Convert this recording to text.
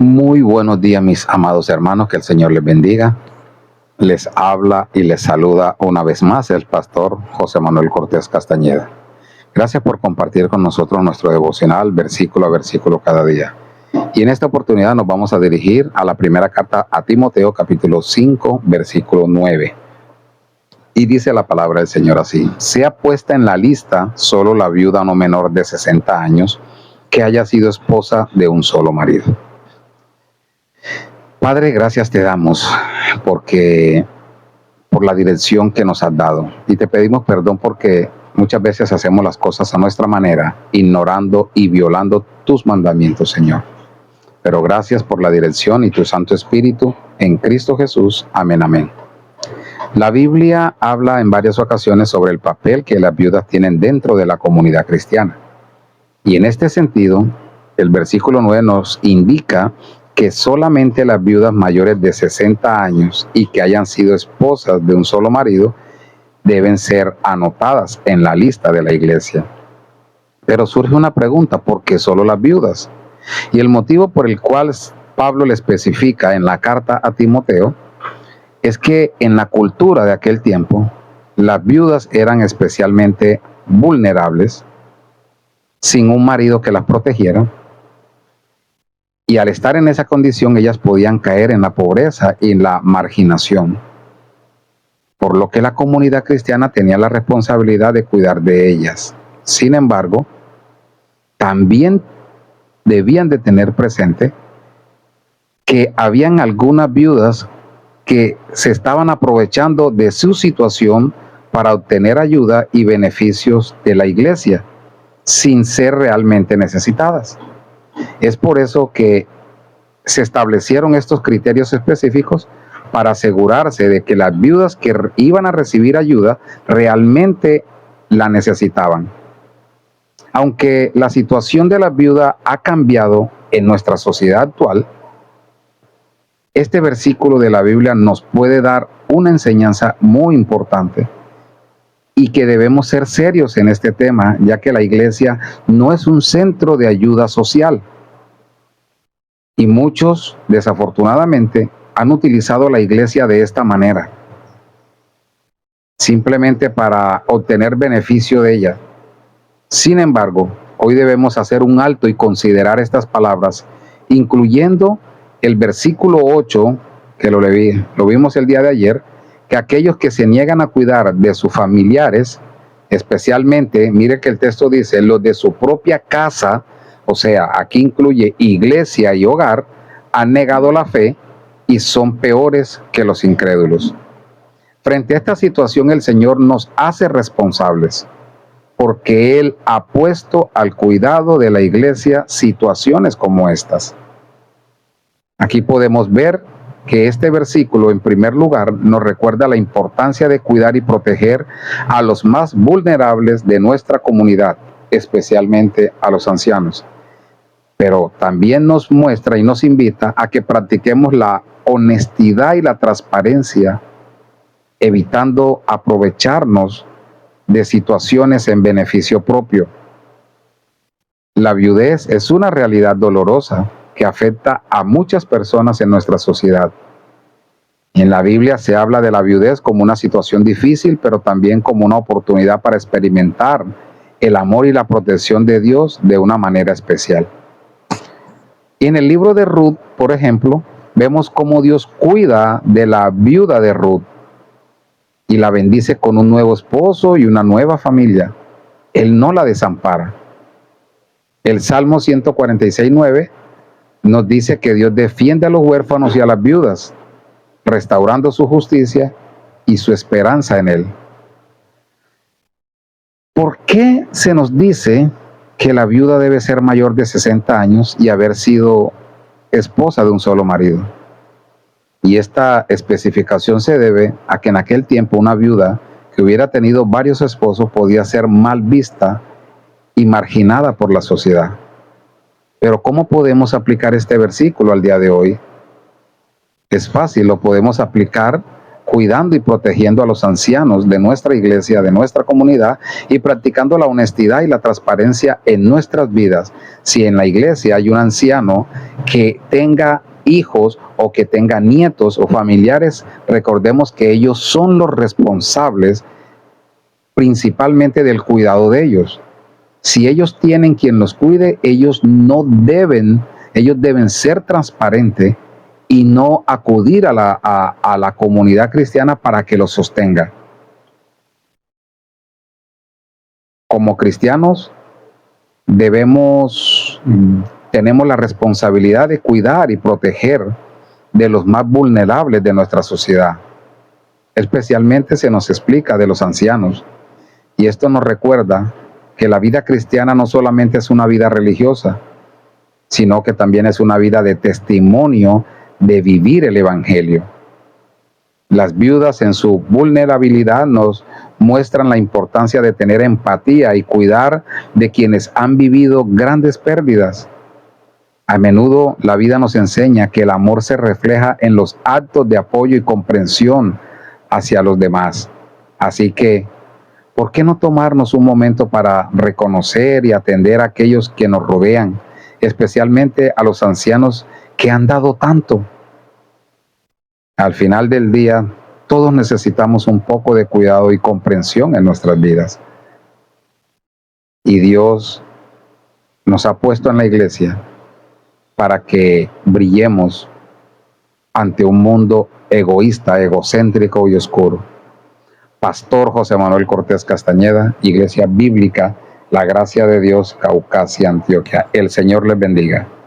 Muy buenos días, mis amados hermanos, que el Señor les bendiga. Les habla y les saluda una vez más el pastor José Manuel Cortés Castañeda. Gracias por compartir con nosotros nuestro devocional versículo a versículo cada día. Y en esta oportunidad nos vamos a dirigir a la primera carta a Timoteo, capítulo 5, versículo 9. Y dice la palabra del Señor así: sea puesta en la lista solo la viuda no menor de 60 años que haya sido esposa de un solo marido. Padre, gracias te damos por la dirección que nos has dado, y te pedimos perdón porque muchas veces hacemos las cosas a nuestra manera, ignorando y violando tus mandamientos, Señor. Pero gracias por la dirección y tu Santo Espíritu en Cristo Jesús. Amén, amén. La Biblia habla en varias ocasiones sobre el papel que las viudas tienen dentro de la comunidad cristiana. Y en este sentido, el versículo 9 nos indica que solamente las viudas mayores de 60 años y que hayan sido esposas de un solo marido deben ser anotadas en la lista de la iglesia. Pero surge una pregunta: ¿por qué solo las viudas? Y el motivo por el cual Pablo le especifica en la carta a Timoteo es que en la cultura de aquel tiempo, las viudas eran especialmente vulnerables, sin un marido que las protegiera. Y al estar en esa condición, ellas podían caer en la pobreza y en la marginación, por lo que la comunidad cristiana tenía la responsabilidad de cuidar de ellas. Sin embargo, también debían de tener presente que habían algunas viudas que se estaban aprovechando de su situación para obtener ayuda y beneficios de la iglesia, sin ser realmente necesitadas. Es por eso que se establecieron estos criterios específicos para asegurarse de que las viudas que iban a recibir ayuda realmente la necesitaban. Aunque la situación de la viuda ha cambiado en nuestra sociedad actual, este versículo de la Biblia nos puede dar una enseñanza muy importante, y que debemos ser serios en este tema, ya que la iglesia no es un centro de ayuda social. Y muchos, desafortunadamente, han utilizado la iglesia de esta manera, simplemente para obtener beneficio de ella. Sin embargo, hoy debemos hacer un alto y considerar estas palabras, incluyendo el versículo 8, que lo vimos el día de ayer, que aquellos que se niegan a cuidar de sus familiares, especialmente, mire que el texto dice, los de su propia casa, o sea, aquí incluye iglesia y hogar, han negado la fe y son peores que los incrédulos. Frente a esta situación, el Señor nos hace responsables, porque Él ha puesto al cuidado de la iglesia situaciones como estas. Aquí podemos ver que este versículo, en primer lugar, nos recuerda la importancia de cuidar y proteger a los más vulnerables de nuestra comunidad, especialmente a los ancianos. Pero también nos muestra y nos invita a que practiquemos la honestidad y la transparencia, evitando aprovecharnos de situaciones en beneficio propio. La viudez es una realidad dolorosa que afecta a muchas personas en nuestra sociedad. En la Biblia se habla de la viudez como una situación difícil, pero también como una oportunidad para experimentar el amor y la protección de Dios de una manera especial. Y en el libro de Ruth, por ejemplo, vemos cómo Dios cuida de la viuda de Ruth y la bendice con un nuevo esposo y una nueva familia. Él no la desampara. El Salmo 146:9 nos dice que Dios defiende a los huérfanos y a las viudas, restaurando su justicia y su esperanza en Él. ¿Por qué se nos dice que la viuda debe ser mayor de 60 años y haber sido esposa de un solo marido? Y esta especificación se debe a que en aquel tiempo una viuda que hubiera tenido varios esposos podía ser mal vista y marginada por la sociedad. Pero ¿cómo podemos aplicar este versículo al día de hoy? Es fácil, lo podemos aplicar cuidando y protegiendo a los ancianos de nuestra iglesia, de nuestra comunidad, y practicando la honestidad y la transparencia en nuestras vidas. Si en la iglesia hay un anciano que tenga hijos o que tenga nietos o familiares, recordemos que ellos son los responsables principalmente del cuidado de ellos. Si ellos tienen quien los cuide, ellos deben ser transparentes y no acudir a la comunidad cristiana para que los sostenga. Como cristianos tenemos la responsabilidad de cuidar y proteger de los más vulnerables de nuestra sociedad. Especialmente se nos explica de los ancianos. Y esto nos recuerda que la vida cristiana no solamente es una vida religiosa, sino que también es una vida de testimonio de vivir el evangelio. Las viudas en su vulnerabilidad nos muestran la importancia de tener empatía y cuidar de quienes han vivido grandes pérdidas. A menudo la vida nos enseña que el amor se refleja en los actos de apoyo y comprensión hacia los demás. Así que, ¿por qué no tomarnos un momento para reconocer y atender a aquellos que nos rodean, especialmente a los ancianos que han dado tanto? Al final del día, todos necesitamos un poco de cuidado y comprensión en nuestras vidas. Y Dios nos ha puesto en la iglesia para que brillemos ante un mundo egoísta, egocéntrico y oscuro. Pastor José Manuel Cortés Castañeda, Iglesia Bíblica, La Gracia de Dios, Caucasia, Antioquia. El Señor les bendiga.